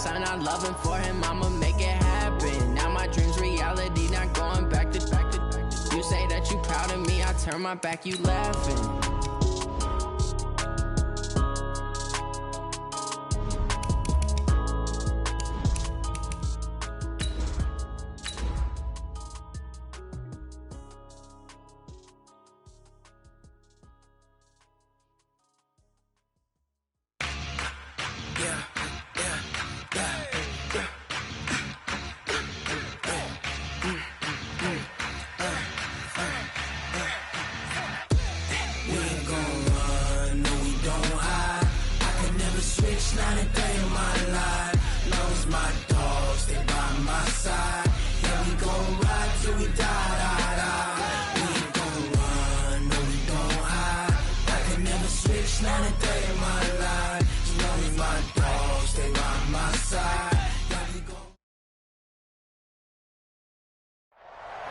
son, I'm loving for him, I'ma make it happen. Now my dream's reality, not going back to. You say that you proud of me, I turn my back, you laughing.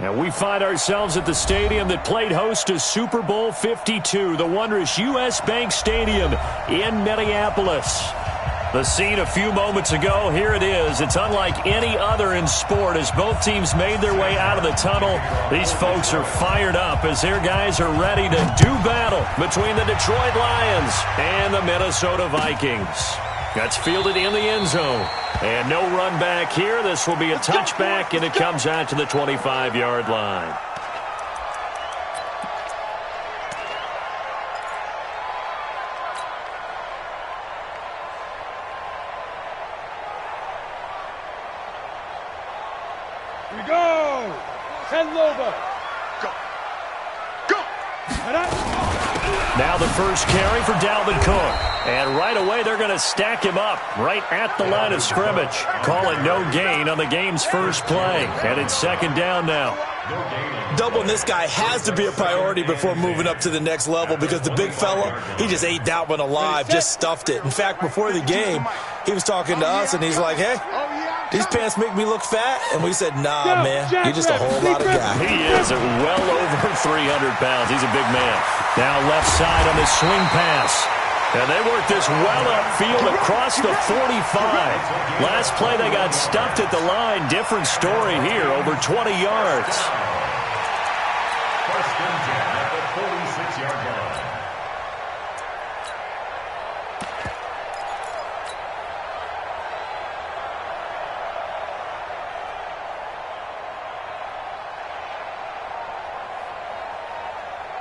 And we find ourselves at the stadium that played host to Super Bowl 52, the wondrous U.S. Bank Stadium in Minneapolis. The scene a few moments ago, here it is. It's unlike any other in sport as both teams made their way out of the tunnel. These folks are fired up as their guys are ready to do battle between the Detroit Lions and the Minnesota Vikings. That's fielded in the end zone. And no run back here. This will be a touchback, and it comes out to the 25-yard line. Here we go. Send over. Go. Go. Now the first carry for Dalvin Cook. And right away, they're going to stack him up right at the line of scrimmage. Call it no gain on the game's first play. And it's second down now. Doubling this guy has to be a priority before moving up to the next level because the big fella, he just ate that one alive, just stuffed it. In fact, before the game, he was talking to us, and he's like, hey, these pants make me look fat. And we said, nah, man, you're just a whole lot of guy. He is at well over 300 pounds. He's a big man. Now left side on the swing pass. And they work this well upfield across the 45. Last play, they got stuffed at the line. Different story here, over 20 yards. First and 10 at the 46-yard line.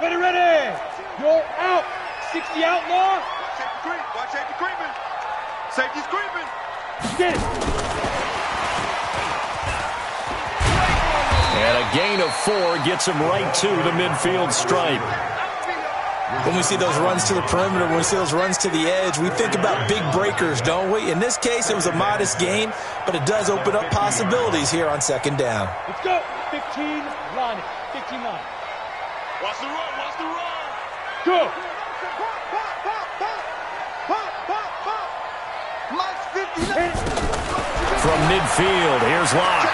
Ready. You're out. 60 outlaw. Watch safety creeping. Safety's creeping. Get it. And a gain of 4 gets him right to the midfield stripe. When we see those runs to the perimeter, when we see those runs to the edge, we think about big breakers, don't we? In this case, it was a modest gain, but it does open up possibilities here on second down. Let's go. 15 line it. 15 line. Watch the run. Watch the run. Go. From midfield, here's Locke.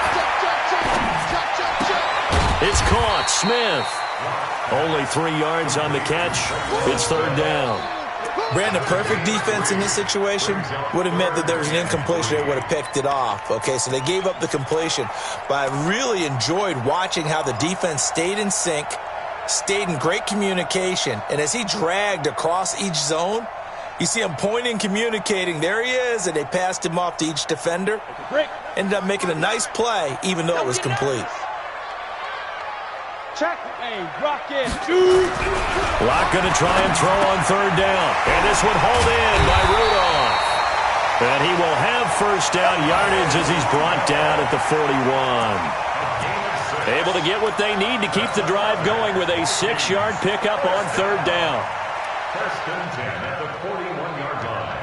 It's caught. Smith. Only 3 yards on the catch. It's third down. Brandon, perfect defense in this situation would have meant that there was an incompletion. They would have picked it off. Okay, so they gave up the completion. But I really enjoyed watching how the defense stayed in sync, stayed in great communication. And as he dragged across each zone, you see him pointing, communicating. There he is, and they passed him off to each defender. Ended up making a nice play, even though it was complete. Check. Hey, rocket. Locke going to try and throw on third down. And this one hauled in by Rudolph. And he will have first down yardage as he's brought down at the 41. Able to get what they need to keep the drive going with a 6-yard pickup on third down. First and 10 at the 41-yard line.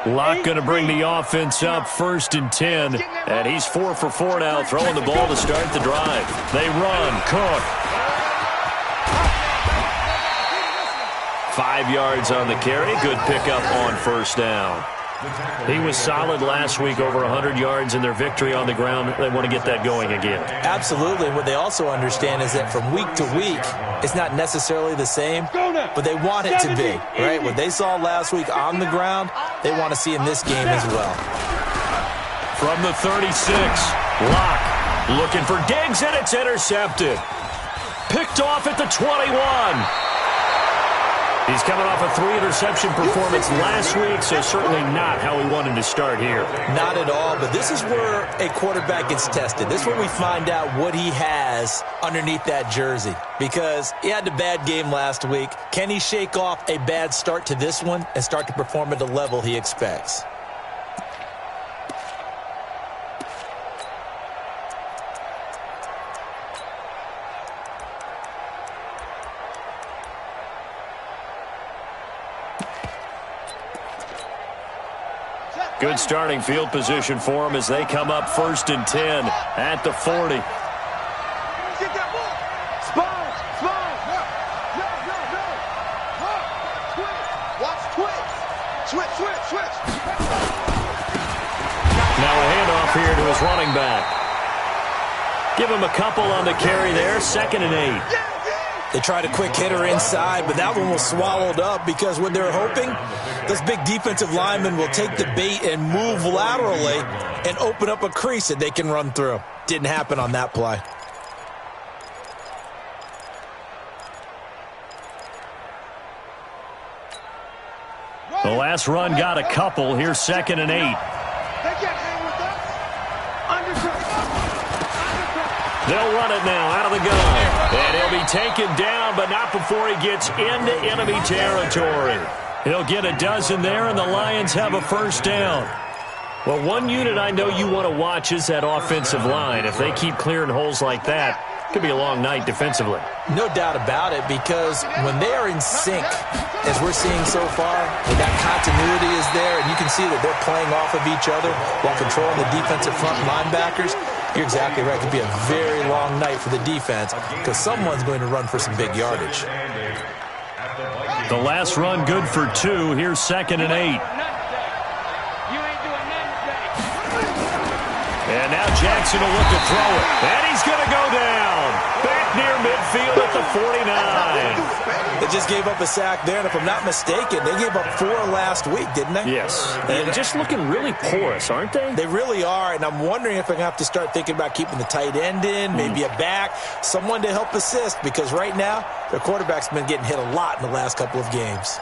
Locke going to bring the offense up first and 10. And he's 4 for 4 now, throwing the ball to start the drive. They run. Cook. 5 yards on the carry. Good pickup on first down. He was solid last week, over 100 yards in their victory on the ground. They want to get that going again. Absolutely. What they also understand is that from week to week, it's not necessarily the same, but they want it to be, right? What they saw last week on the ground, they want to see in this game as well. From the 36, Locke looking for Diggs, and it's intercepted. Picked off at the 21. He's coming off a 3-interception performance last week, so certainly not how we wanted to start here. Not at all, but this is where a quarterback gets tested. This is where we find out what he has underneath that jersey, because he had a bad game last week. Can he shake off a bad start to this one and start to perform at the level he expects? Good starting field position for them as they come up 1st and 10 at the 40. Get that ball. Spine. No. Twitch. Switch. Now a handoff here to his running back. Give him a couple on the carry there, 2nd and 8. They tried a quick hitter inside, but that one was swallowed up because what they're hoping, those big defensive linemen will take the bait and move laterally and open up a crease that they can run through. Didn't happen on that play. The last run got a couple. Here's 2nd and 8. They can't hang with us. They'll run it now out of the gun. And he'll be taken down, but not before he gets into enemy territory. He'll get a dozen there, and the Lions have a 1st down. Well, one unit I know you want to watch is that offensive line. If they keep clearing holes like that, it could be a long night defensively. No doubt about it, because when they are in sync, as we're seeing so far, when that continuity is there, and you can see that they're playing off of each other while controlling the defensive front linebackers, you're exactly right. It could be a very long night for the defense because someone's going to run for some big yardage. The last run good for 2. Here's 2nd and 8. And now Jackson will look to throw it. And he's going to go down. Back near midfield at the 49. They just gave up a sack there, and if I'm not mistaken, they gave up 4 last week, didn't they? Yes. And just looking really porous, aren't they? They really are, and I'm wondering if they're going to have to start thinking about keeping the tight end in, maybe a back, someone to help assist, because right now, their quarterback's been getting hit a lot in the last couple of games.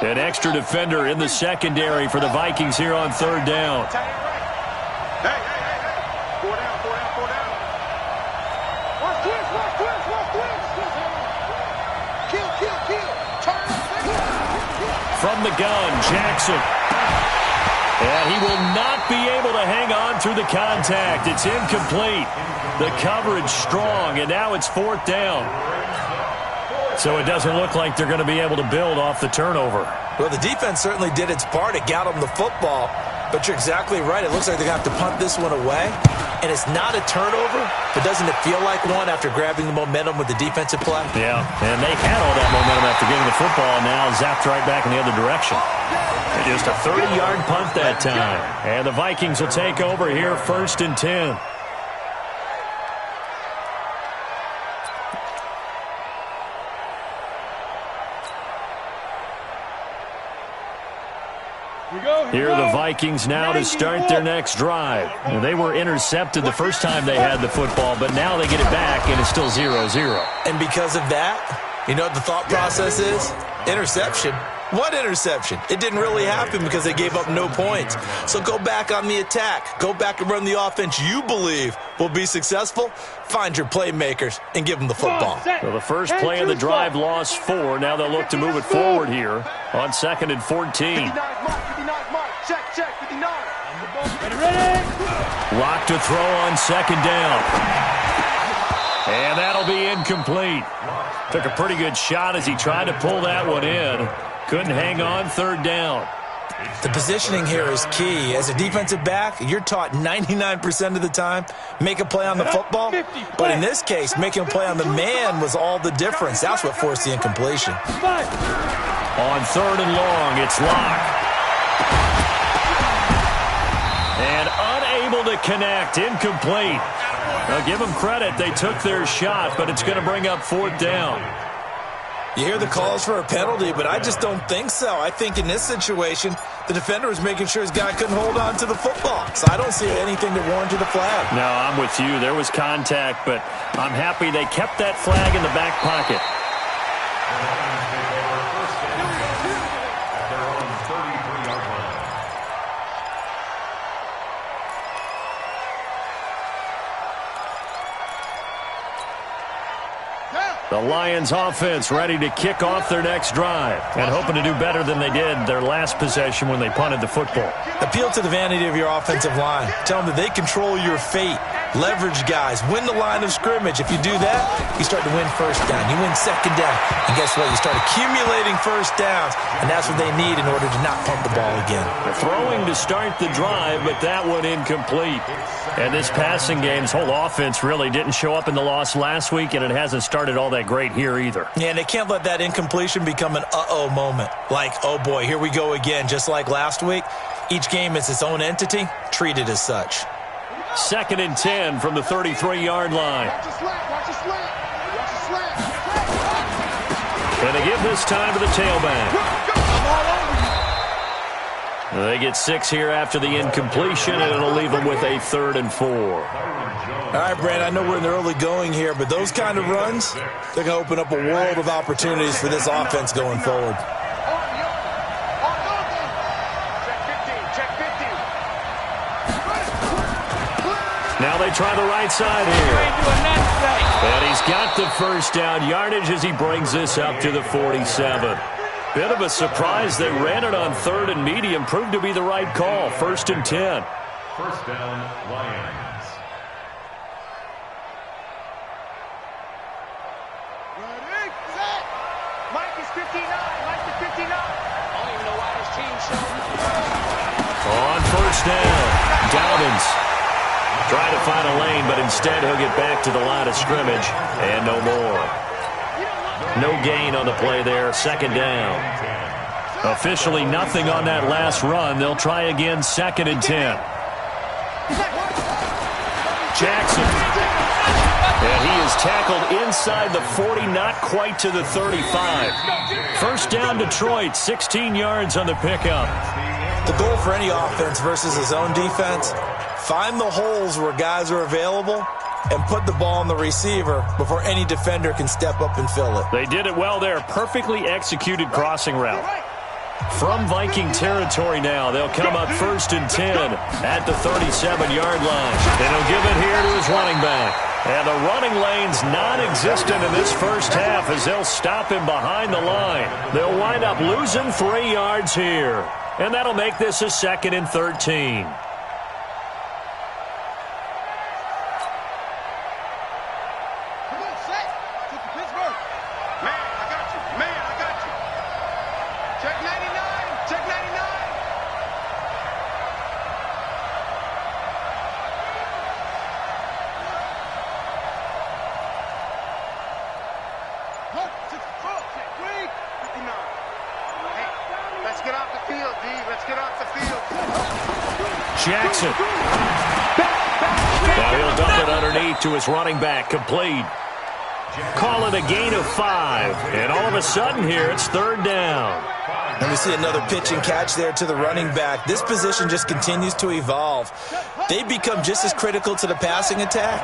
An extra defender in the secondary for the Vikings here on 3rd down. Hey. 4 down. Watch twist. Kill. Turn. From the gun, Jackson. And he will not be able to hang on through the contact. It's incomplete. The coverage strong, and now it's 4th down. So it doesn't look like they're going to be able to build off the turnover. Well, the defense certainly did its part. It got them the football. But you're exactly right. It looks like they're going to have to punt this one away. And it's not a turnover, but doesn't it feel like one after grabbing the momentum with the defensive play? Yeah, and they had all that momentum after getting the football, and now zapped right back in the other direction. And just a 30-yard punt that time. And the Vikings will take over here 1st and 10. Here are the Vikings now to start their next drive. They were intercepted the first time they had the football, but now they get it back, and it's still 0-0. And because of that, you know what the thought process is? Interception. What interception? It didn't really happen because they gave up no points. So go back on the attack. Go back and run the offense you believe will be successful. Find your playmakers and give them the football. So the first play of the drive lost 4. Now they'll look to move it forward here on 2nd and 14. 59 mark. Check. 59. Ready? Lock to throw on 2nd down. And that'll be incomplete. Took a pretty good shot as he tried to pull that one in. Couldn't hang on 3rd down. The positioning here is key. As a defensive back, you're taught 99% of the time, make a play on the football. But in this case, making a play on the man was all the difference. That's what forced the incompletion. On 3rd and long, it's Locke. And unable to connect, incomplete. Now give them credit, they took their shot, but it's going to bring up 4th down. You hear the calls for a penalty, but I just don't think so. I think in this situation, the defender was making sure his guy couldn't hold on to the football. So I don't see anything that warranted a flag. No, I'm with you. There was contact, but I'm happy they kept that flag in the back pocket. The Lions offense ready to kick off their next drive and hoping to do better than they did their last possession when they punted the football. Appeal to the vanity of your offensive line. Tell them that they control your fate. Leverage guys. Win the line of scrimmage. If you do that, you start to win first down. You win second down. And guess what? You start accumulating first downs, and that's what they need in order to not punt the ball again. They're throwing to start the drive, but that one incomplete. And this passing game's whole offense really didn't show up in the loss last week, and it hasn't started all that great here either. Yeah, and they can't let that incompletion become an uh-oh moment. Like, oh boy, here we go again, just like last week. Each game is its own entity, treated as such. 2nd and 10 from the 33-yard line. And they give this time to the tailback. They get 6 here after the incompletion, and it'll leave them with a 3rd and 4. All right, Brand, I know we're in the early going here, but those kind of runs, they're going to open up a world of opportunities for this offense going forward. Now they try the right side here. And he's got the first down yardage as he brings this up to the 47. Bit of a surprise. They ran it on 3rd and medium. Proved to be the right call. 1st and 10. First down, Lions. Ready, set. Mike is 59. Mike is 59. I don't even know why this team showed. On 1st down, Dobbins trying to find a lane, but instead he'll get back to the line of scrimmage and no more. No gain on the play there. 2nd down. Officially nothing on that last run. They'll try again. 2nd and 10. Jackson. And he is tackled inside the 40, not quite to the 35. 1st down Detroit, 16 yards on the pickup. The goal for any offense versus his own defense, find the holes where guys are available and put the ball on the receiver before any defender can step up and fill it. They did it well there. Perfectly executed crossing route. From Viking territory now, they'll come up 1st and 10 at the 37-yard line. And he'll give it here to his running back. And the running lane's non-existent in this first half as they'll stop him behind the line. They'll wind up losing 3 yards here. And that'll make this a 2nd and 13. Jackson. Now he'll dump it underneath to his running back. Complete. Call it a gain of 5. And all of a sudden here, it's 3rd down. And we see another pitch and catch there to the running back. This position just continues to evolve. They become just as critical to the passing attack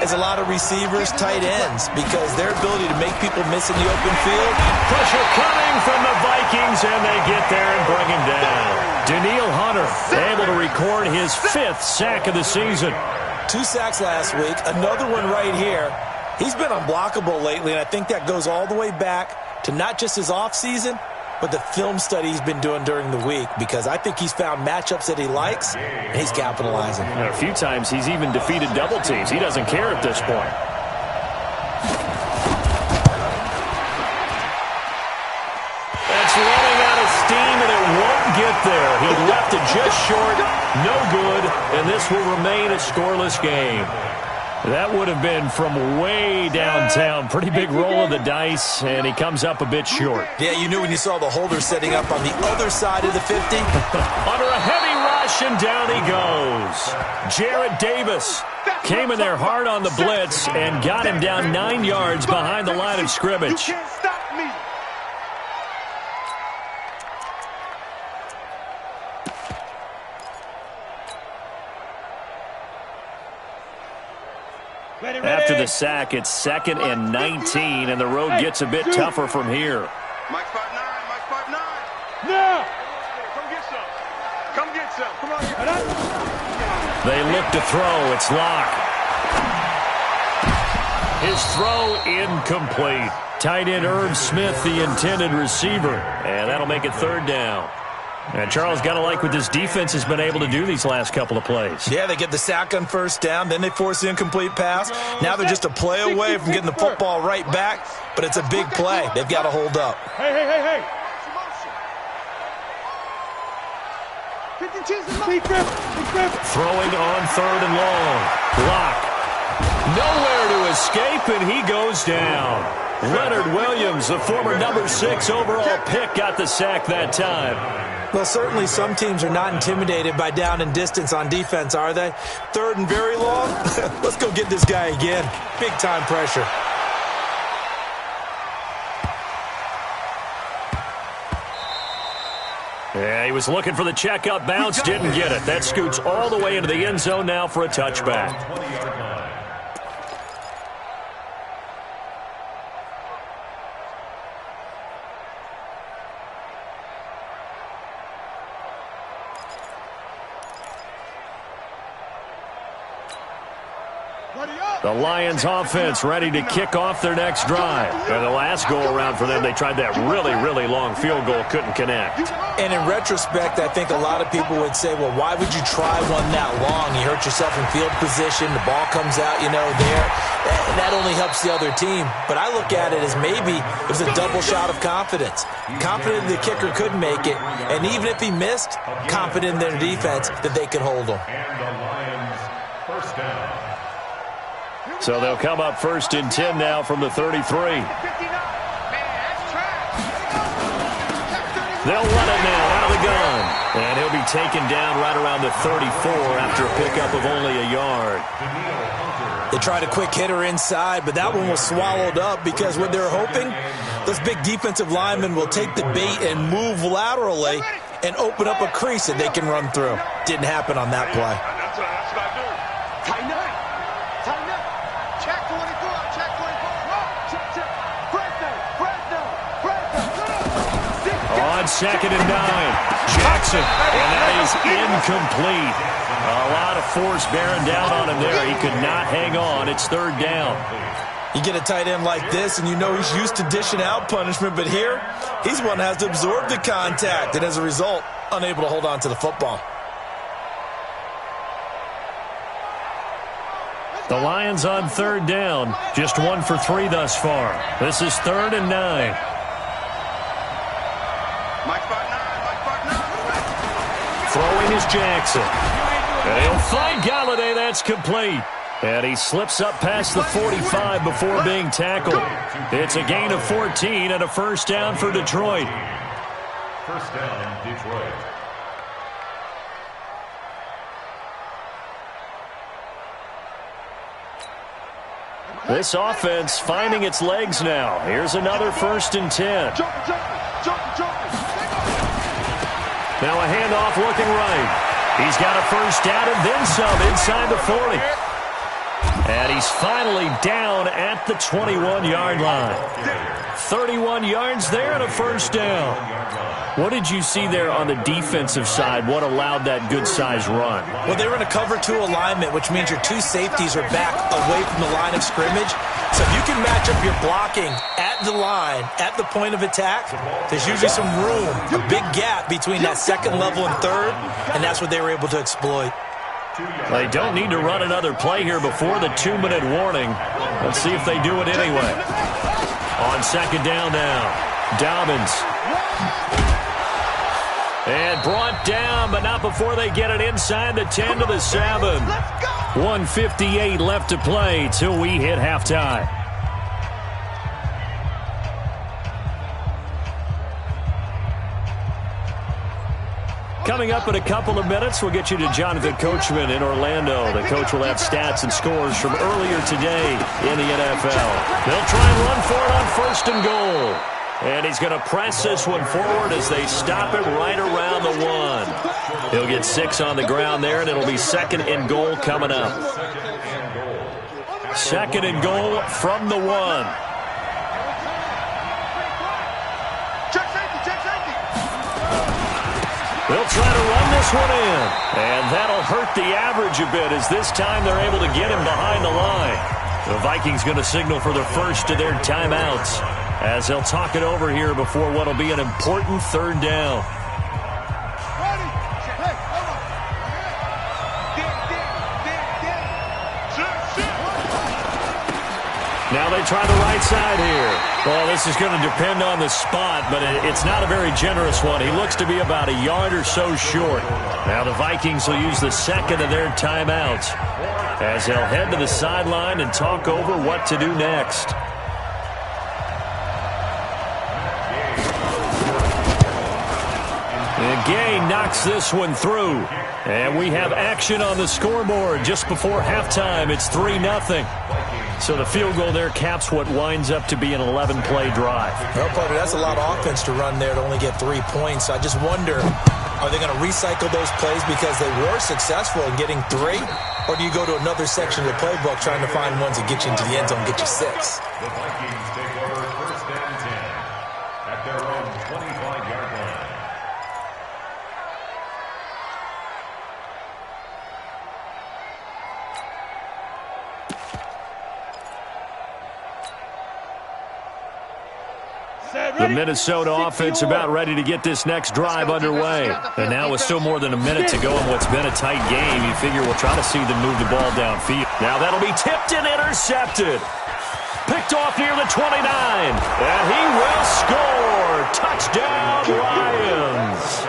as a lot of receivers, tight ends, because their ability to make people miss in the open field. Pressure coming from the Vikings, and they get there and bring him down. Daniil Hunter able to record his 5th sack of the season. 2 sacks last week, another one right here. He's been unblockable lately, and I think that goes all the way back to not just his offseason, but the film study he's been doing during the week, because I think he's found matchups that he likes, and he's capitalizing. And a few times he's even defeated double teams. He doesn't care at this point. That's running out of steam, and it won't get there. He left it just short, no good, and this will remain a scoreless game. That would have been from way downtown. Pretty big roll of the dice, and he comes up a bit short. Yeah, you knew when you saw the holder setting up on the other side of the 50. Under a heavy rush, and down he goes. Jarrett Davis came in there hard on the blitz and got him down 9 yards behind the line of scrimmage. You can't stop me. after the sack, it's 2nd and 19, and the road gets a bit tougher from here. Mike 5'9", Mike 5'9". Now. Come get some. Come get some. Come on. They look to throw. It's Locke. His throw incomplete. Tight end Irv Smith, the intended receiver. And that'll make it 3rd down. And Charles, got to like what this defense has been able to do these last couple of plays. Yeah, they get the sack on 1st down, then they force the incomplete pass. Now they're just a play away from getting the football right back, but it's a big play. They've got to hold up. Hey. Throwing on 3rd and long. Locke. Nowhere to escape, and he goes down. Leonard Williams, the former number 6 overall pick, got the sack that time. Well, certainly some teams are not intimidated by down and distance on defense, are they? 3rd and very long? Let's go get this guy again. Big-time pressure. Yeah, he was looking for the checkup bounce, didn't get it. That scoots all the way into the end zone now for a touchback. The Lions offense ready to kick off their next drive. And the last go-around for them, they tried that really, really long field goal, couldn't connect. And in retrospect, I think a lot of people would say, well, why would you try one that long? You hurt yourself in field position. The ball comes out, there. That only helps the other team. But I look at it as maybe it was a double shot of confidence. Confident the kicker could make it. And even if he missed, confident in their defense that they could hold him. And the Lions, 1st down. So they'll come up 1st and 10 now from the 33. They'll run it now out of the gun. And he'll be taken down right around the 34 after a pickup of only a yard. They tried a quick hitter inside, but that one was swallowed up because what they're hoping, those big defensive linemen will take the bait and move laterally and open up a crease that they can run through. Didn't happen on that play. That's what I do. Tighten up. Check 24. Check 24. On 2nd and 9. Jackson. And that is incomplete. A lot of force bearing down on him there. He could not hang on. It's 3rd down. You get a tight end like this, and you know he's used to dishing out punishment, but here, he's one that has to absorb the contact, and as a result, unable to hold on to the football. The Lions on 3rd down. Just 1 for 3 thus far. This is 3rd and 9. Mike 5'9". Throwing is Jackson. And he'll find Galladay. That's complete. And he slips up past the 45 before being tackled. It's a gain of 14 and a 1st down for Detroit. 1st down, Detroit. This offense finding its legs now. Here's another 1st and 10. Now a handoff looking right. He's got a 1st down and then some inside the 40. And he's finally down at the 21-yard line. 31 yards there and a 1st down. What did you see there on the defensive side? What allowed that good-sized run? Well, they were in a cover 2 alignment, which means your 2 safeties are back away from the line of scrimmage. So if you can match up your blocking at the line, at the point of attack, there's usually some room, a big gap between that 2nd level and 3rd, and that's what they were able to exploit. They don't need to run another play here before the 2-minute warning. Let's see if they do it anyway. On 2nd down now, Dobbins. And brought down, but not before they get it inside the 10 to the 7. 1:58 left to play till we hit halftime. Coming up in a couple of minutes, we'll get you to Jonathan Coachman in Orlando. The coach will have stats and scores from earlier today in the NFL. They'll try and run for it on 1st and goal. And he's going to press this one forward as they stop it right around the 1. He'll get 6 on the ground there, and it'll be 2nd and goal coming up. Second and goal from the 1. They'll try to run this one in. And that'll hurt the average a bit as this time they're able to get him behind the line. The Vikings going to signal for the first of their timeouts as they'll talk it over here before what will be an important third down. Now they try the right side here. Well, this is going to depend on the spot, but it's not a very generous one. He looks to be about a yard or so short. Now the Vikings will use the second of their timeouts as they'll head to the sideline and talk over what to do next. And Gay knocks this one through. And we have action on the scoreboard just before halftime. It's 3-0. So the field goal there caps what winds up to be an 11-play drive. Well, partner, that's a lot of offense to run there to only get 3 points. I just wonder, are they going to recycle those plays because they were successful in getting 3? Or do you go to another section of the playbook trying to find ones that get you into the end zone and get you 6? The Vikings take over first and 10 at their own 25-yard line. The Minnesota offense about ready to get this next drive underway. And now with still more than a minute to go in what's been a tight game, you figure we'll try to see them move the ball downfield. Now that'll be tipped and intercepted. Picked off near the 29. And he will score. Touchdown, Lions.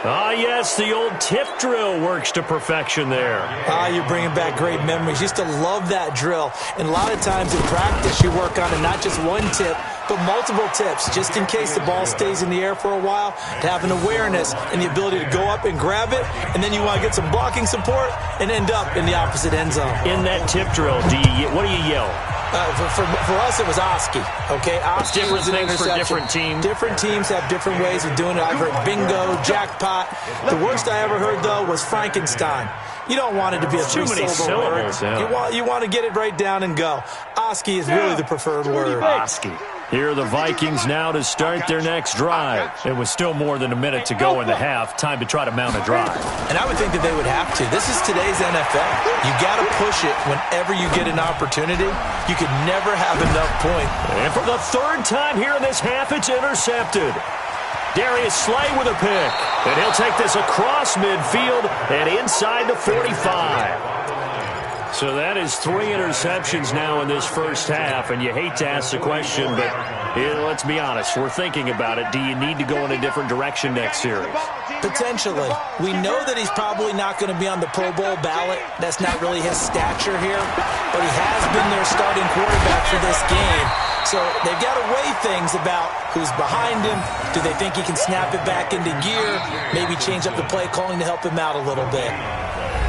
Ah, yes, the old tip drill works to perfection there. Ah, you're bringing back great memories. Used to love that drill. And a lot of times in practice, you work on it, not just one tip, but multiple tips, just in case the ball stays in the air for a while, to have an awareness and the ability to go up and grab it, and then you want to get some blocking support and end up in the opposite end zone. In that tip drill, what do you yell? For us, it was Oski. Okay, Oski different was an things for interception. different teams. Different teams have different ways of doing it. I've heard bingo, jackpot. The worst I ever heard, though, was Frankenstein. You don't want it to be a three-syllable word. Yeah. You want to get it right down and go. Oski is really the preferred word. Oski. Here are the Vikings now to start their next drive. It was still more than a minute to go in the half. Time to try to mount a drive. And I would think that they would have to. This is today's NFL. You got to push it whenever you get an opportunity. You could never have enough points. And for the third time here in this half, it's intercepted. Darius Slay with a pick. And he'll take this across midfield and inside the 45. So that is 3 interceptions now in this first half, and you hate to ask the question, but let's be honest, we're thinking about it. Do you need to go in a different direction next series? Potentially. We know that he's probably not going to be on the Pro Bowl ballot. That's not really his stature here, but he has been their starting quarterback for this game. So they've got to weigh things about who's behind him. Do they think he can snap it back into gear? Maybe change up the play calling to help him out a little bit.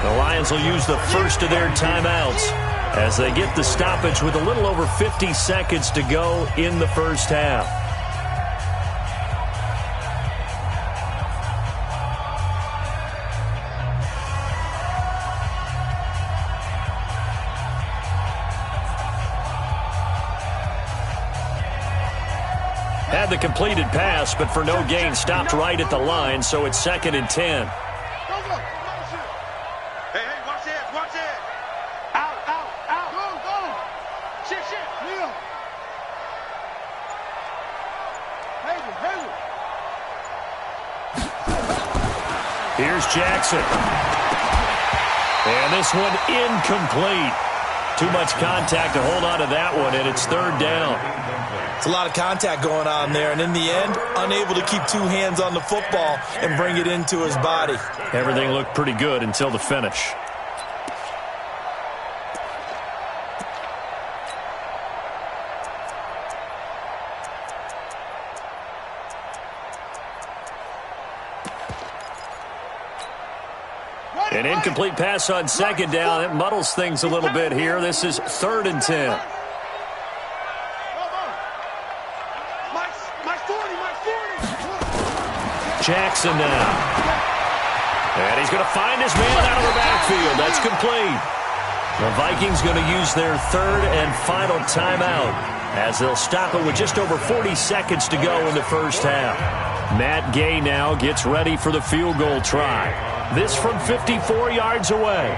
The Lions will use the first of their timeouts as they get the stoppage with a little over 50 seconds to go in the first half. Had the completed pass, but for no gain, stopped right at the line, so it's 2nd and 10. Here's Jackson. And this one incomplete. Too much contact to hold on to that one, and it's 3rd down. It's a lot of contact going on there, and in the end, unable to keep 2 hands on the football and bring it into his body. Everything looked pretty good until the finish. An incomplete pass on 2nd down. It muddles things a little bit here. This is 3rd and 10. Jackson now. And he's going to find his man out of the backfield. That's complete. The Vikings going to use their third and final timeout as they'll stop it with just over 40 seconds to go in the first half. Matt Gay now gets ready for the field goal try. This from 54 yards away.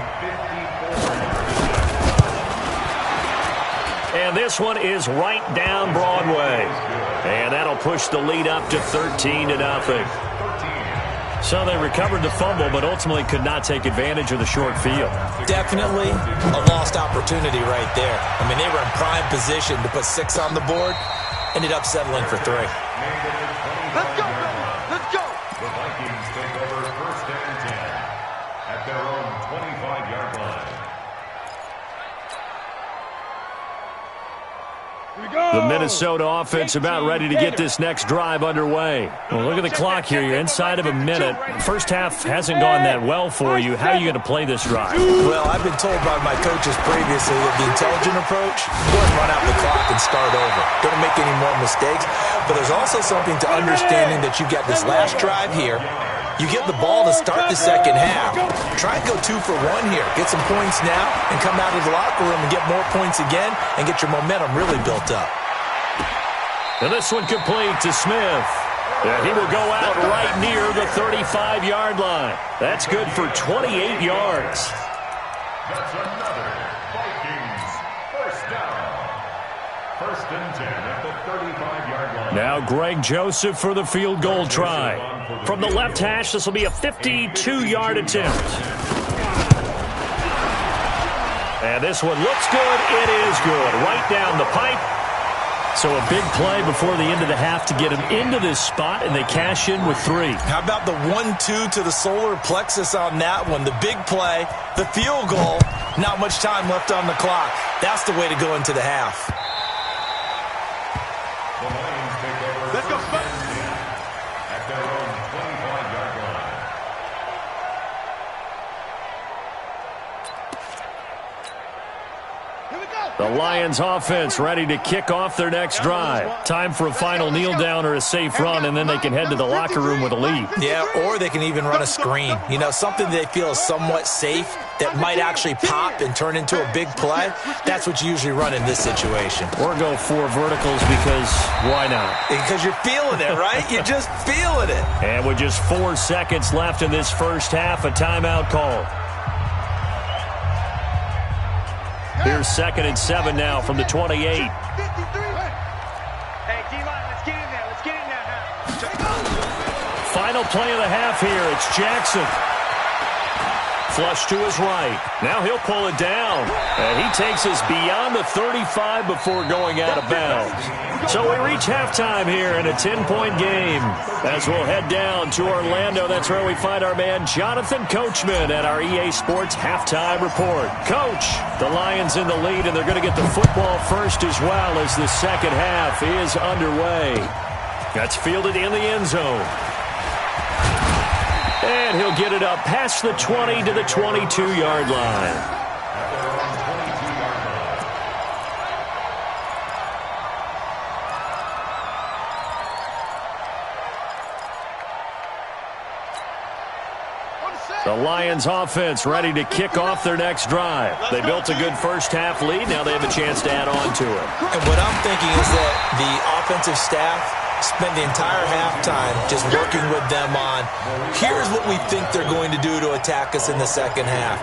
And this one is right down Broadway. And that'll push the lead up to 13-0. So they recovered the fumble, but ultimately could not take advantage of the short field. Definitely a lost opportunity right there. I mean, they were in prime position to put 6 on the board. Ended up settling for 3. Let's go, baby. Let's go. The Vikings take over first and 10 at their own 25-yard line. The Minnesota offense about ready to get this next drive underway. Well, look at the clock here. You're inside of a minute. First half hasn't gone that well for you. How are you going to play this drive? Well, I've been told by my coaches previously that the intelligent approach, go ahead and run out the clock and start over. Don't make any more mistakes. But there's also something to understanding that you get this last drive here. You get the ball to start the second half. Try and go 2 for 1 here. Get some points now and come out of the locker room and get more points again and get your momentum really built up. And this one complete to Smith. He will go out right near the 35-yard line. That's good for 28 yards. That's another Vikings first down. First and 10 at the 35-yard line. Now Greg Joseph for the field goal try. From the left hash, this will be a 52-yard attempt. And this one looks good. It is good. Right down the pipe. So a big play before the end of the half to get him into this spot, and they cash in with 3. How about the 1-2 to the solar plexus on that one? The big play, the field goal, not much time left on the clock. That's the way to go into the half. The Lions take over Let's go. first and 10 at their own 25-yard line. Here we go. The Lions offense ready to kick off their next drive. Time for a final kneel down or a safe run, and then they can head to the locker room with a lead. Yeah, or they can even run a screen. You know, something they feel is somewhat safe that might actually pop and turn into a big play. That's what you usually run in this situation. Or go 4 verticals because why not? Because you're feeling it, right? You're just feeling it. And with just 4 seconds left in this first half, a timeout call. Here's 2nd and 7 now from the 28. Hey, D-line, let's get in there. Let's get in there now. Final play of the half here. It's Jackson. Flush to his right. Now he'll pull it down. And he takes us beyond the 35 before going out of bounds. So we reach halftime here in a 10-point game. As we'll head down to Orlando, that's where we find our man Jonathan Coachman at our EA Sports Halftime Report. Coach, the Lions in the lead, and they're going to get the football first as well as the second half is underway. That's fielded in the end zone. And he'll get it up past the 20 to the 22-yard line. The Lions offense ready to kick off their next drive. They built a good first half lead. Now they have a chance to add on to it. And what I'm thinking is that the offensive staff spent the entire halftime just working with them on, here's what we think they're going to do to attack us in the second half.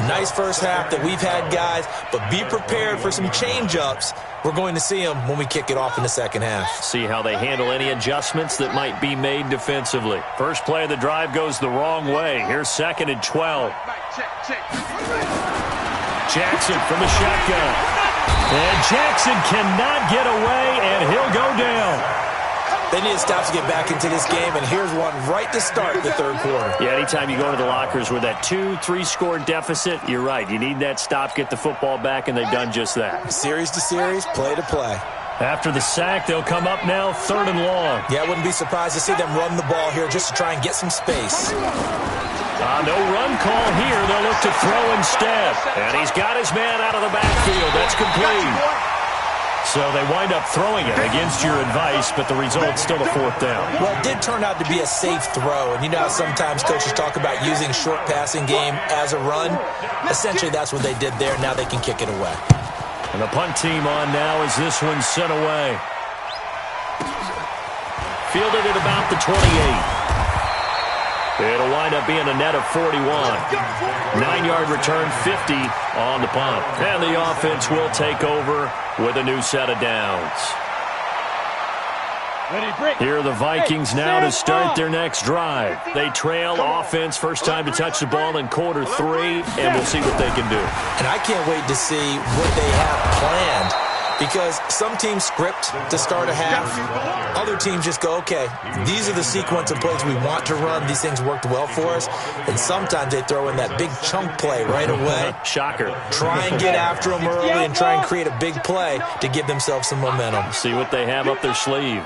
Nice first half that we've had, guys, but be prepared for some change-ups. We're going to see them when we kick it off in the second half. See how they handle any adjustments that might be made defensively. First play of the drive goes the wrong way. Here's 2nd and 12. Jackson from the shotgun. And Jackson cannot get away, and he'll go down. They need to stop to get back into this game, and here's one right to start the third quarter. Yeah, anytime you go to the lockers with that 2-3 score deficit, you're right. You need that stop, get the football back, and they've done just that. Series to series, play to play. After the sack, they'll come up now 3rd and long. Yeah, I wouldn't be surprised to see them run the ball here just to try and get some space. No run call here. They'll look to throw instead. And he's got his man out of the backfield. That's complete. So they wind up throwing it against your advice, but the result's still a fourth down. Well, it did turn out to be a safe throw. And you know how sometimes coaches talk about using short passing game as a run? Essentially, that's what they did there. Now they can kick it away. And the punt team on now as this one's sent away. Fielded at about the 28. It'll wind up being a net of 41. 9-yard return, 50 on the punt. And the offense will take over with a new set of downs. Here are the Vikings now to start their next drive. They trail offense, first time to touch the ball in quarter 3, and we'll see what they can do. And I can't wait to see what they have planned, because some teams script to start a half. Other teams just go, okay, these are the sequence of plays we want to run. These things worked well for us. And sometimes they throw in that big chunk play right away. Shocker. Try and get after them early and try and create a big play to give themselves some momentum. See what they have up their sleeve.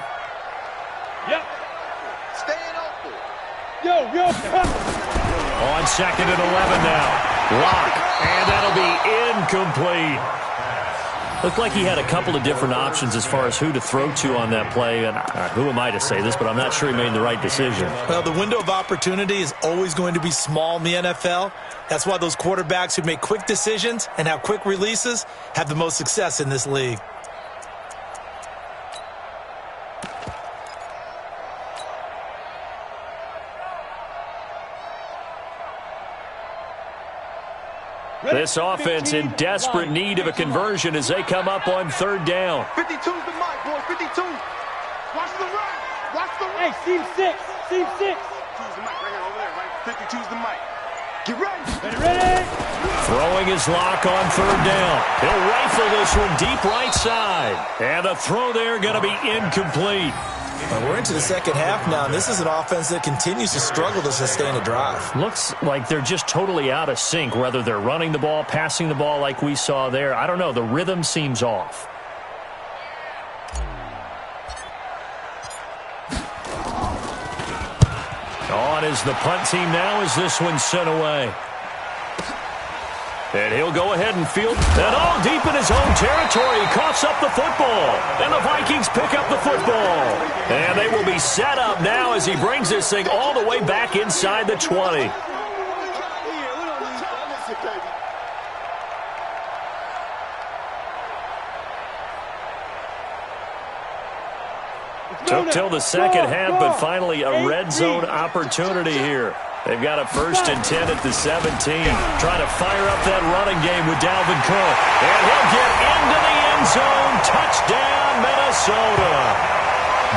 Yep. Staying open. Yo. On second and 11 now. Lock. And that'll be incomplete. Looked like he had a couple of different options as far as who to throw to on that play. And who am I to say this, but I'm not sure he made the right decision. Well, the window of opportunity is always going to be small in the NFL. That's why those quarterbacks who make quick decisions and have quick releases have the most success in this league. This offense in desperate need of a conversion as they come up on third down. 52's the mic, boys. 52. Watch the run. Watch the run. Hey, seam 6. Seam 6. 52's the mic right here over there, right? 52's the mic. Get ready. Ready. Throwing his lock on third down. He'll rifle this one deep right side. And the throw there going to be incomplete. Well, we're into the second half now, and this is an offense that continues to struggle to sustain a drive. Looks like they're just totally out of sync, whether they're running the ball, passing the ball like we saw there. I don't know. The rhythm seems off. On is the punt team now as this one's sent away. And he'll go ahead and field. And all deep in his own territory. He coughs up the football. And the Vikings pick up the football. And they will be set up now as he brings this thing all the way back inside the 20. Took till the second half, but finally a red zone opportunity here. They've got a 1st and 10 at the 17. Trying to fire up that running game with Dalvin Cook. And he'll get into the end zone. Touchdown, Minnesota.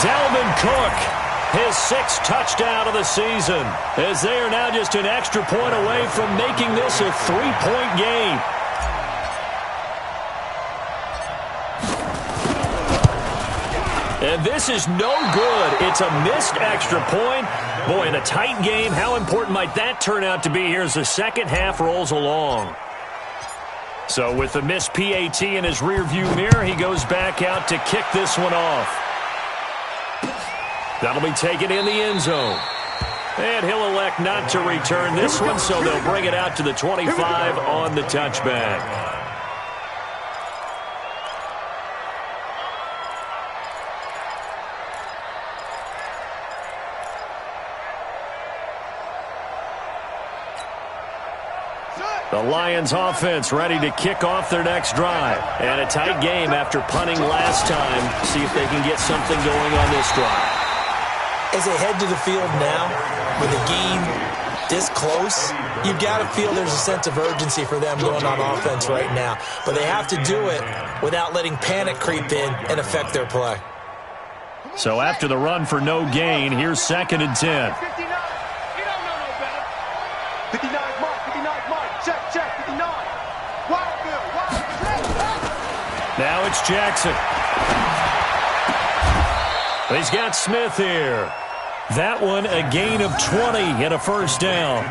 Dalvin Cook, his 6th touchdown of the season, as they are now just an extra point away from making this a 3-point game. And this is no good. It's a missed extra point. Boy, in a tight game, how important might that turn out to be here as the second half rolls along? So with the missed PAT in his rearview mirror, he goes back out to kick this one off. That'll be taken in the end zone. And he'll elect not to return this one, so they'll bring it out to the 25 on the touchback. The Lions offense ready to kick off their next drive. And a tight game after punting last time. See if they can get something going on this drive. As they head to the field now, with a game this close, you've got to feel there's a sense of urgency for them going on offense right now. But they have to do it without letting panic creep in and affect their play. So after the run for no gain, here's 2nd and 10. 59. You don't know no better. 59's Mike. 59's Mike. Check. 59. Wildville. Now it's Jackson. He's got Smith here. That one a gain of 20 and a 1st down.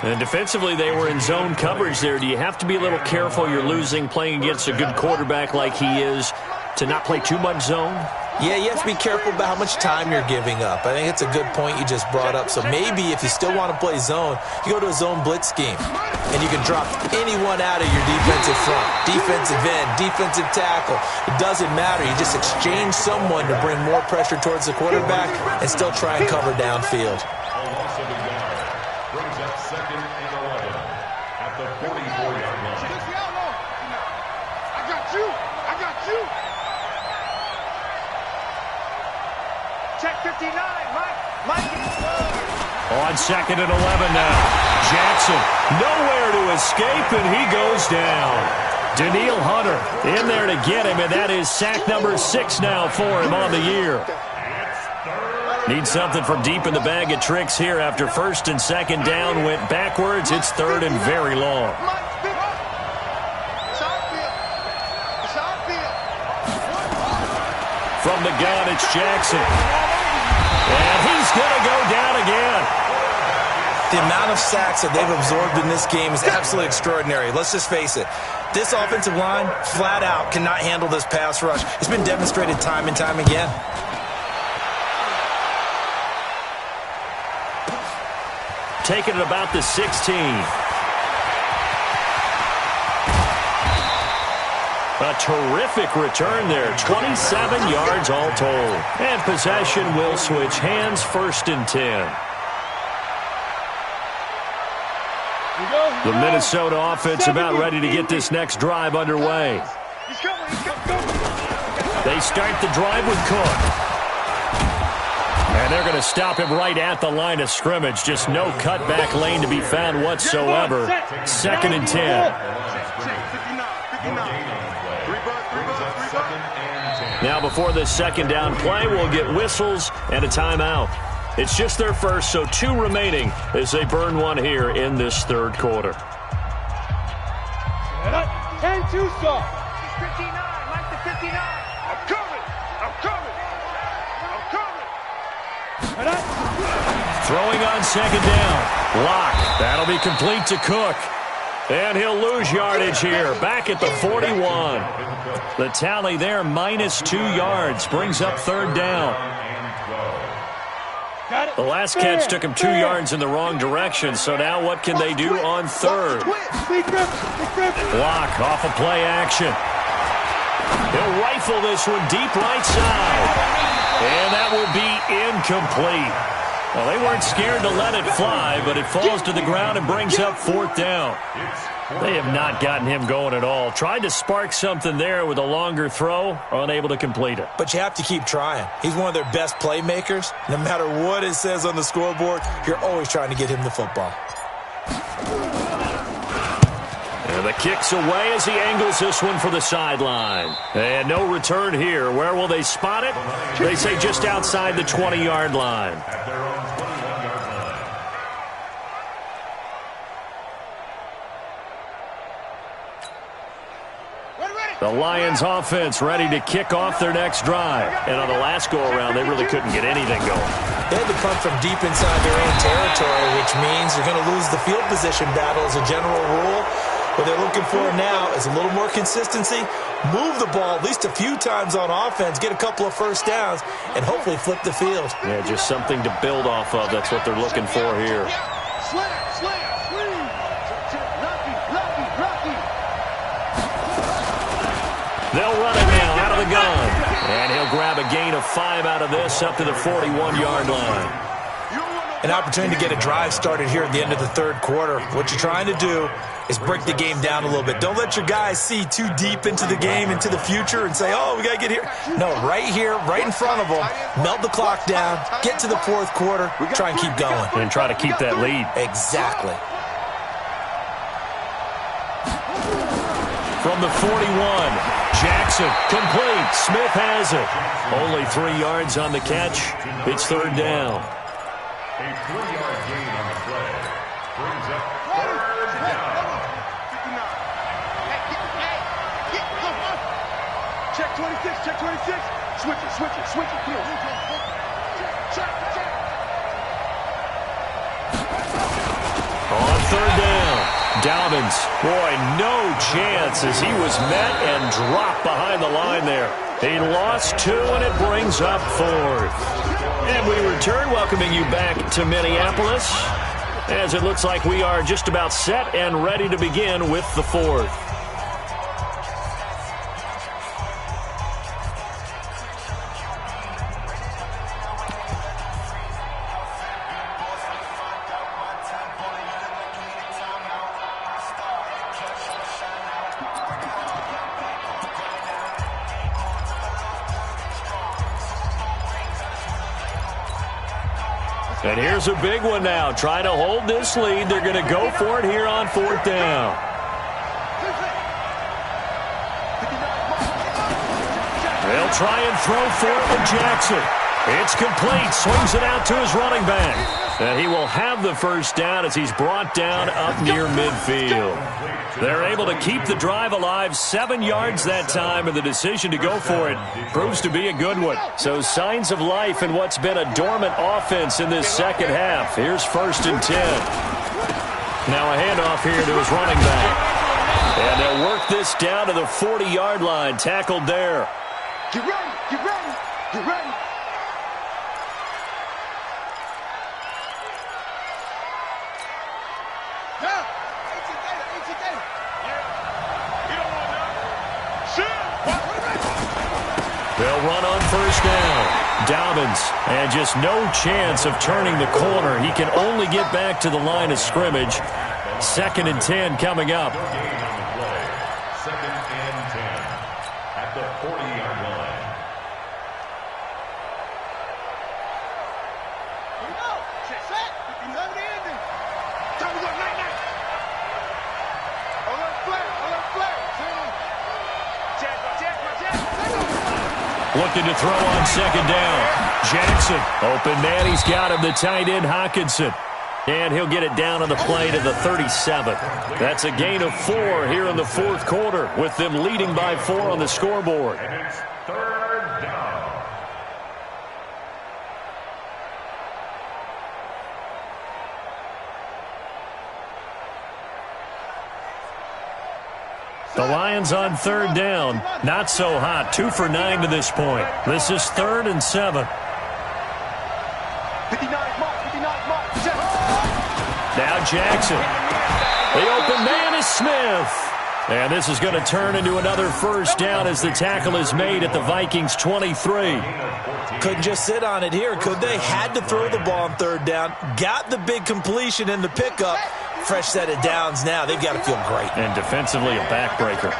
And defensively, they were in zone coverage there. Do you have to be a little careful? You're losing playing against a good quarterback like he is to not play too much zone? Yeah, you have to be careful about how much time you're giving up. I think it's a good point you just brought up. So maybe if you still want to play zone, you go to a zone blitz scheme. And you can drop anyone out of your defensive front. Defensive end, defensive tackle. It doesn't matter. You just exchange someone to bring more pressure towards the quarterback and still try and cover downfield. Brings up 2nd and 11 at the 44-yard line. I got you. I got you. Check 59, Mike. On 2nd and 11 now. Jackson, nowhere to escape, and he goes down. Daniil Hunter in there to get him, and that is sack number 6 now for him on the year. Need something from deep in the bag of tricks here after 1st and 2nd down went backwards. It's 3rd and very long. From the gun, it's Jackson. And he's going to go down again. The amount of sacks that they've absorbed in this game is absolutely extraordinary. Let's just face it. This offensive line, flat out, cannot handle this pass rush. It's been demonstrated time and time again. Taking it about the 16. A terrific return there. 27 yards all told. And possession will switch hands, 1st and 10. The Minnesota offense about ready to get this next drive underway. They start the drive with Cook. And they're going to stop him right at the line of scrimmage. Just no cutback lane to be found whatsoever. 2nd and 10. Now before this 2nd down play, we'll get whistles and a timeout. It's just their first, so 2 remaining as they burn one here in this 3rd quarter. 10-2 stop. 59, Mike to 59. I'm coming. Throwing on 2nd down. Lock. That'll be complete to Cook. And he'll lose yardage here. Back at the 41. The tally there, -2 yards. Brings up 3rd down. The last catch took him 2 yards in the wrong direction, so now what can they do on 3rd? Block off of play action. He'll rifle this one deep right side. And that will be incomplete. Well, they weren't scared to let it fly, but it falls to the ground and brings up 4th down. They have not gotten him going at all. Tried to spark something there with a longer throw, unable to complete it. But you have to keep trying. He's one of their best playmakers. No matter what it says on the scoreboard, you're always trying to get him the football. And the kick's away as he angles this one for the sideline. And no return here. Where will they spot it? They say just outside the 20-yard line. At their own 21-yard line. The Lions offense ready to kick off their next drive. And on the last go-around, they really couldn't get anything going. They had to punt from deep inside their own territory, which means you're going to lose the field position battle as a general rule. What they're looking for now is a little more consistency, move the ball at least a few times on offense, get a couple of 1st downs, and hopefully flip the field. Yeah, just something to build off of. That's what they're looking for here. They'll run it now out of the gun. And he'll grab a gain of 5 out of this up to the 41-yard line. An opportunity to get a drive started here at the end of the 3rd quarter. What you're trying to do is break the game down a little bit. Don't let your guys see too deep into the game, into the future, and say, oh, we got to get here. No, right here, right in front of them, melt the clock down, get to the 4th quarter, try and keep going. And try to keep that lead. Exactly. From the 41, Jackson, complete. Smith has it. Only 3 yards on the catch. It's 3rd down. A 3-yard gain on the play brings up 3rd down. Check 26, check 26. Switch it. Come on. Check. On 3rd down, Dobbins. Boy, no chance as he was met and dropped behind the line there. He lost 2, and it brings up 4th. And we return, welcoming you back to Minneapolis, as it looks like we are just about set and ready to begin with the 4th. And here's a big one now. Trying to hold this lead. They're going to go for it here on 4th down. They'll try and throw for it with Jackson. It's complete. Swings it out to his running back. And he will have the first down as he's brought down up near midfield. They're able to keep the drive alive, 7 yards that time, and the decision to go for it proves to be a good one. So signs of life in what's been a dormant offense in this second half. Here's 1st and 10. Now a handoff here to his running back. And they'll work this down to the 40-yard line, tackled there. Get ready, get ready, get ready. They'll run on 1st down. Dobbins, and just no chance of turning the corner. He can only get back to the line of scrimmage. 2nd and 10 coming up. 2nd and 10 at the 40-yard line. Here we go. Set. You know the ending. Time to go night-night. Alert flare. Check. Looking to throw on 2nd down. Jackson, open man. He's got him, the tight end, Hockenson. And he'll get it down on the play to the 37. That's a gain of 4 here in the 4th quarter, with them leading by 4 on the scoreboard. And it's 3rd down. The Lions on 3rd down. Not so hot. 2 for 9 to this point. This is 3rd and 7. 59 mark. Now Jackson. The open man is Smith. And this is going to turn into another first down as the tackle is made at the Vikings 23. Couldn't just sit on it here, could they? Had to throw the ball on 3rd down. Got the big completion in the pickup. Fresh set of downs now. They've got to feel great. And defensively, a backbreaker.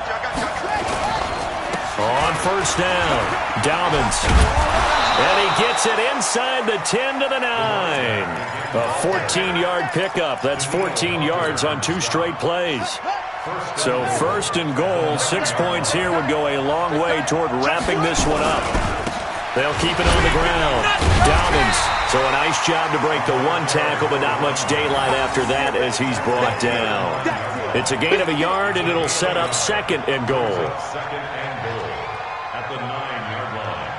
On 1st down, Dobbins. And he gets it inside the 10 to the 9. A 14-yard pickup. That's 14 yards on 2 straight plays. So 1st and goal, 6 points here would go a long way toward wrapping this one up. They'll keep it on the ground. Dobbins. So a nice job to break the 1 tackle, but not much daylight after that as he's brought down. It's a gain of a yard, and it'll set up 2nd and goal. 2nd and goal at the 9-yard line.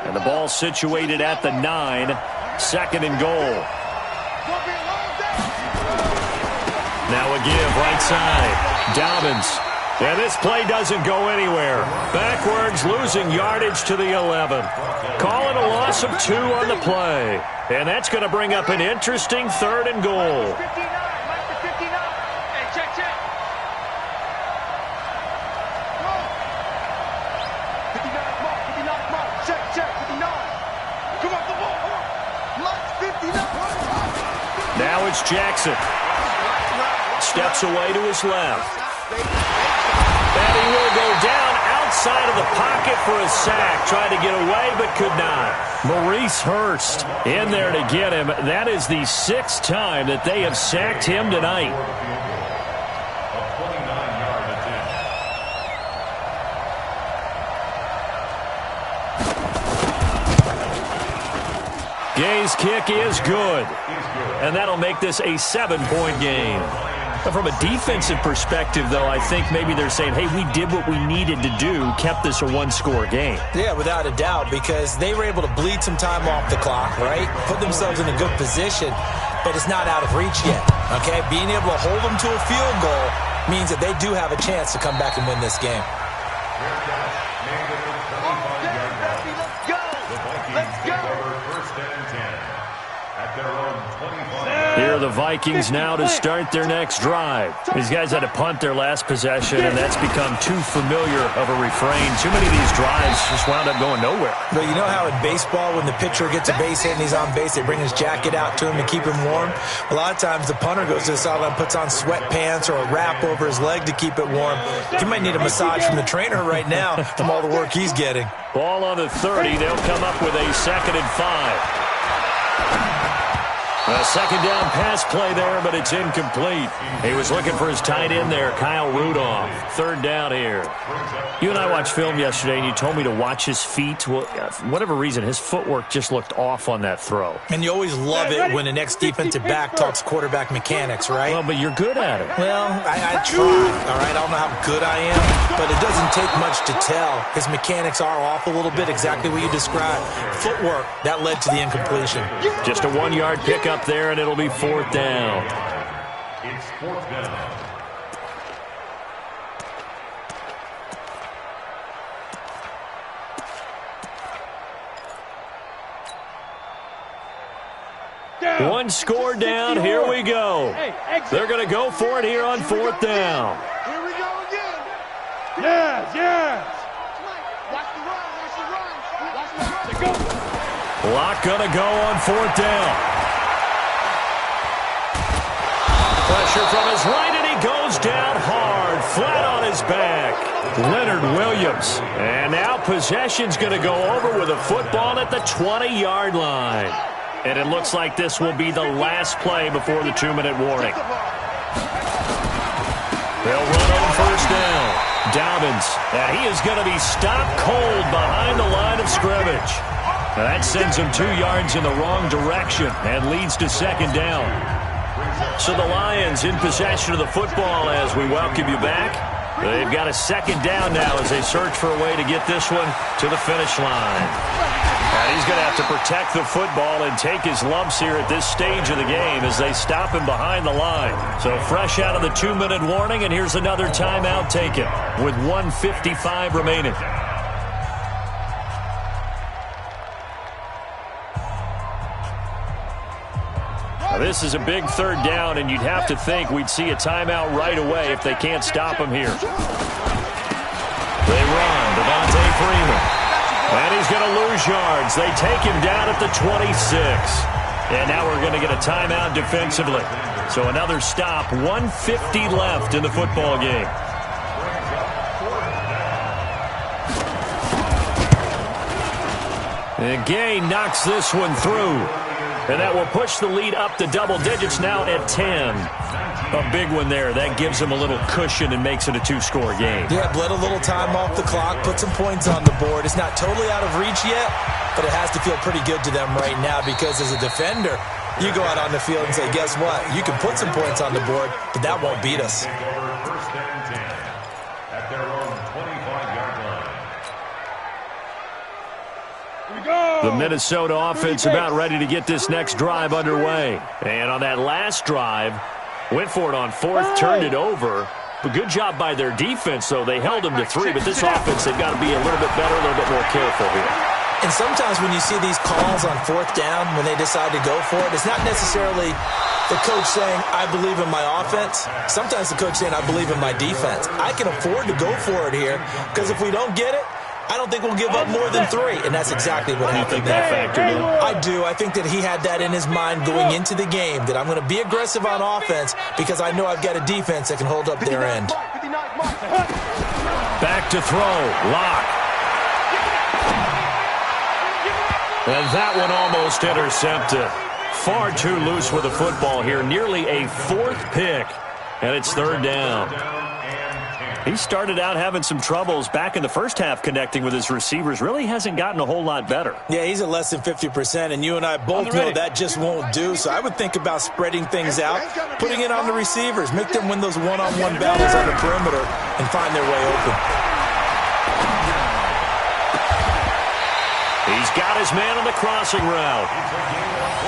And the ball situated at the 9, 2nd and goal. Now a give, right side. Dobbins. And this play doesn't go anywhere. Backwards, losing yardage to the 11. Call it a loss of 2 on the play. And that's going to bring up an interesting 3rd and goal. Now it's Jackson. Steps away to his left. And he will go down outside of the pocket for a sack. Tried to get away, but could not. Maurice Hurst in there to get him. That is the 6th time that they have sacked him tonight. A 29-yard attempt. Gay's kick is good. And that'll make this a 7-point game. But from a defensive perspective, though, I think maybe they're saying, hey, we did what we needed to do, kept this a 1-score game. Yeah, without a doubt, because they were able to bleed some time off the clock, right? Put themselves in a good position, but it's not out of reach yet, okay? Being able to hold them to a field goal means that they do have a chance to come back and win this game. Here are the Vikings now to start their next drive. These guys had to punt their last possession, and that's become too familiar of a refrain. Too many of these drives just wound up going nowhere. But you know how in baseball, when the pitcher gets a base hit and he's on base, they bring his jacket out to him to keep him warm? A lot of times the punter goes to the sideline, puts on sweatpants or a wrap over his leg to keep it warm. He might need a massage from the trainer right now from all the work he's getting. Ball on the 30. They'll come up with a 2nd and 5. A second down pass play there, but it's incomplete. He was looking for his tight end there, Kyle Rudolph. 3rd down here. You and I watched film yesterday, and you told me to watch his feet. Well, for whatever reason, his footwork just looked off on that throw. And you always love it when the next defensive back talks quarterback mechanics, right? Well, but you're good at it. Well, I try, all right? I don't know how good I am, but it doesn't take much to tell. His mechanics are off a little bit, exactly what you described. Footwork, that led to the incompletion. Just a 1-yard pickup there, and it'll be 4th down. It's 4th down. One score down. Here we go. They're going to go for it here on 4th down. Here we go again. Yes, yes. Watch the run, watch the run. Watch the run. Go. Lock going to go on 4th down. Pressure from his right, and he goes down hard, flat on his back. Leonard Williams. And now possession's going to go over with a football at the 20-yard line. And it looks like this will be the last play before the 2-minute warning. They'll run on 1st down. Dobbins, and he is going to be stopped cold behind the line of scrimmage. Now that sends him 2 yards in the wrong direction and leads to 2nd down. So the Lions in possession of the football as we welcome you back. They've got a 2nd down now as they search for a way to get this one to the finish line. And he's going to have to protect the football and take his lumps here at this stage of the game as they stop him behind the line. So fresh out of the 2-minute warning, and here's another timeout taken with 1:55 remaining. Now this is a big 3rd down, and you'd have to think we'd see a timeout right away if they can't stop him here. They run. Devontae Freeman. And he's going to lose yards. They take him down at the 26. And now we're going to get a timeout defensively. So another stop, 1:50 left in the football game. And Gay knocks this one through. And that will push the lead up to double digits now at 10. A big one there. That gives them a little cushion and makes it a 2-score game. Yeah, bled a little time off the clock, put some points on the board. It's not totally out of reach yet, but it has to feel pretty good to them right now because as a defender, you go out on the field and say, guess what? You can put some points on the board, but that won't beat us. Take over 1st and 10 at their own 25-yard line. The Minnesota offense about ready to get this next drive underway. And on that last drive, went for it on 4th, turned it over. But good job by their defense, though. They held them to 3, but this offense, they've got to be a little bit better, a little bit more careful here. And sometimes when you see these calls on 4th down, when they decide to go for it, it's not necessarily the coach saying, I believe in my offense. Sometimes the coach saying, I believe in my defense. I can afford to go for it here because if we don't get it, I don't think we'll give up more than 3, and that's exactly what happened there. I do. I think that he had that in his mind going into the game, that I'm going to be aggressive on offense because I know I've got a defense that can hold up their end. Back to throw. Lock. And that one almost intercepted. Far too loose with the football here. Nearly a 4th pick, and it's 3rd down. He started out having some troubles back in the first half connecting with his receivers. Really hasn't gotten a whole lot better. Yeah, he's at less than 50%, and you and I both know that just won't do. So I would think about spreading things out, putting it on the receivers, make them win those one-on-one battles on the perimeter, and find their way open. He's got his man on the crossing route.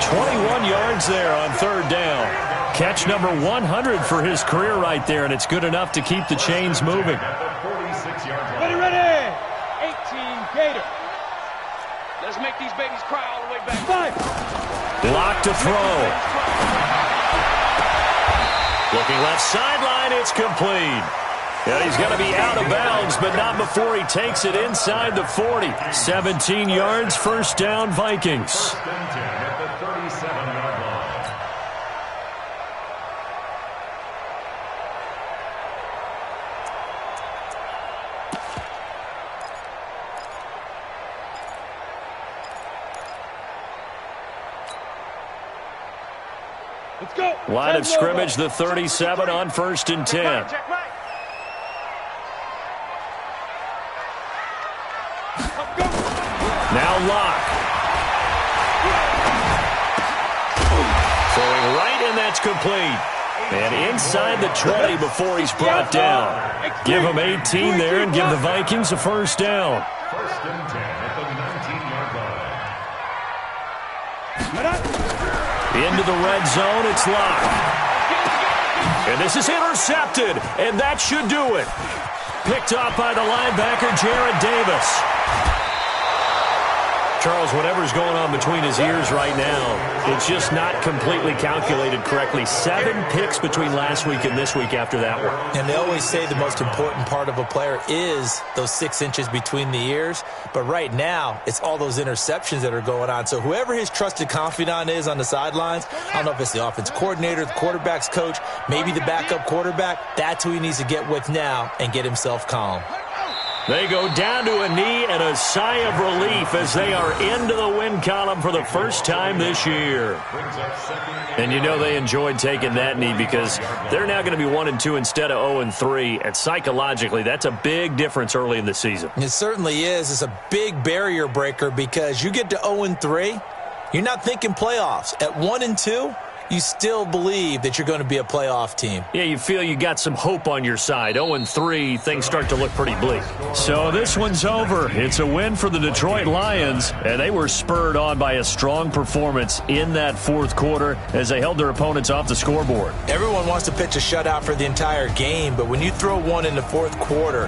21 yards there on 3rd down. Catch number 100 for his career right there, and it's good enough to keep the chains moving. Ready. 18 Gator. Let's make these babies cry all the way back. 5. Block to throw. Looking left sideline, it's complete. And he's going to be out of bounds, but not before he takes it inside the 40. 17 yards, first down, Vikings. First and 10 at the 37-yard line. Let's go. Line of scrimmage, the 37 on first and 10. Check right. Now Locke. Throwing right, and that's complete. And inside the 20 before he's brought down. Give him 18 there and give the Vikings a first down. First and 10 at the 19-yard line. Into the red zone, it's Locke. And this is intercepted, and that should do it. Picked off by the linebacker, Jared Davis. Charles, whatever's going on between his ears right now, it's just not completely calculated correctly. 7 picks between last week and this week after that one. And they always say the most important part of a player is those 6 inches between the ears. But right now, it's all those interceptions that are going on. So whoever his trusted confidant is on the sidelines, I don't know if it's the offense coordinator, the quarterback's coach, maybe the backup quarterback, that's who he needs to get with now and get himself calm. They go down to a knee and a sigh of relief as they are into the win column for the first time this year. And you know they enjoyed taking that knee because they're now going to be 1-2 instead of 0-3. And psychologically, that's a big difference early in the season. It certainly is. It's a big barrier breaker because you get to 0-3, you're not thinking playoffs. At 1-2, you still believe that you're going to be a playoff team. Yeah, you feel you got some hope on your side. 0-3, things start to look pretty bleak. So this one's over. It's a win for the Detroit Lions, and they were spurred on by a strong performance in that fourth quarter as they held their opponents off the scoreboard. Everyone wants to pitch a shutout for the entire game, but when you throw one in the fourth quarter,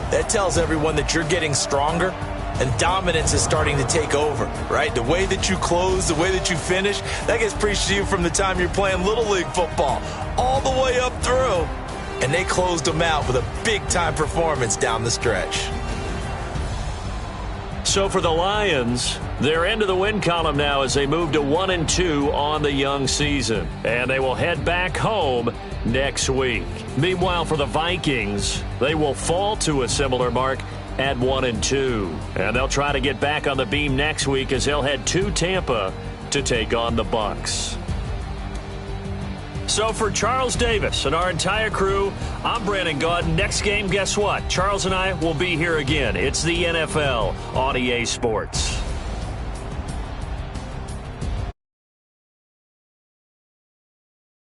that tells everyone that you're getting stronger. And dominance is starting to take over, right? The way that you close, the way that you finish, that gets preached to you from the time you're playing Little League football all the way up through. And they closed them out with a big-time performance down the stretch. So for the Lions, they're into the win column now as they move to 1-2 on the young season. And they will head back home next week. Meanwhile, for the Vikings, they will fall to a similar mark at 1-2. And they'll try to get back on the beam next week as they'll head to Tampa to take on the Bucs. So for Charles Davis and our entire crew, I'm Brandon Gaudin. Next game, guess what? Charles and I will be here again. It's the NFL on EA Sports.